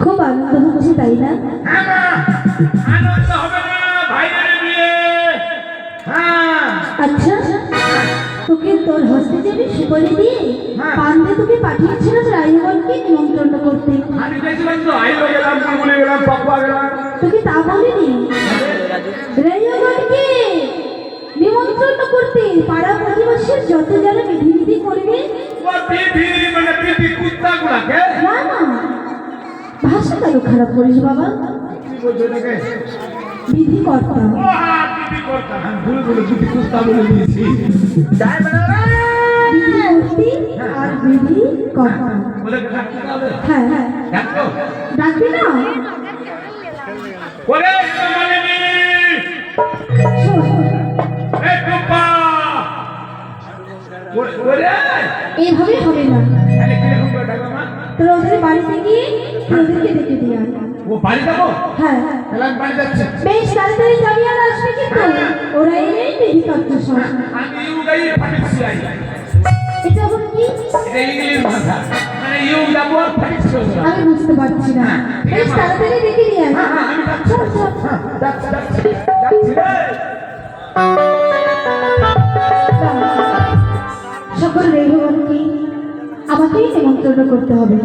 খুব আনন্দ হচ্ছে তাই না? আনন্দ হবে না ভাইয়ের বিয়ে। হ্যাঁ আচ্ছা, তোকে তোর হস্তে যাবি সুপারি দিয়ে পান্ডে তোকে পাঠিয়েছিল রায়গণকে নিমন্ত্রণ করতে। আমি গেছিলাম তো, আইলো গেলাম, বুলবুলি গেলাম, পাপ্পা গেলাম। তোকে তা বলিনি রায়গণকে নিমন্ত্রণ করতে? পাড়া প্রতিবেশীর যত যারা বিধি বিধি করবে। ও বিধি মানে বিধি কুত্তাগুলাকে? না না, ভাষা কেন খারাপ করিস বাবা? কি বলছো এটাকে? বিধি কর্তা। ও হ্যাঁ, বিধি কর্তা। আমি ভুলে ভুলে বিধি কুত্তা বলে দিয়েছি। যাই মানে বিধি মূর্তি আর বিধি কর্তা। ওদেরকে ডাকতে হবে? হ্যাঁ হ্যাঁ, ডাকো। ডাকবি না? ওরে মালিনী, শোন, এই টুপা, ওরে এইভাবে হবে না। আরে কিরকম করে ডাকো মা? তোরা ওদের বাড়িতে গিয়ে ওদেরকে ডেকে দিয়ে আয়। ও বাড়ি যাবো? হ্যাঁ, তাহলে আমি বাড়ি যাচ্ছি। বেশ তাড়াতাড়ি যাবি আর আসবি কিন্তু। ওরা এই বিধি করতে সব। আমি ইউগাই ফাটিছি আই। এটা আবার কি? এটা ইংলিশ ভাষা, মানে ইউ যাবো আর ফাটিছি। আমি বুঝতে পারছি না। বেশ তাড়াতাড়ি ডেকে দিয়ে আয়। আমি যাচ্ছি। চল, চল। যাচ্ছি যাচ্ছি যাচ্ছি রে। সকল রেগুগণকে আমাকেই নিমন্ত্রণ করতে হবে।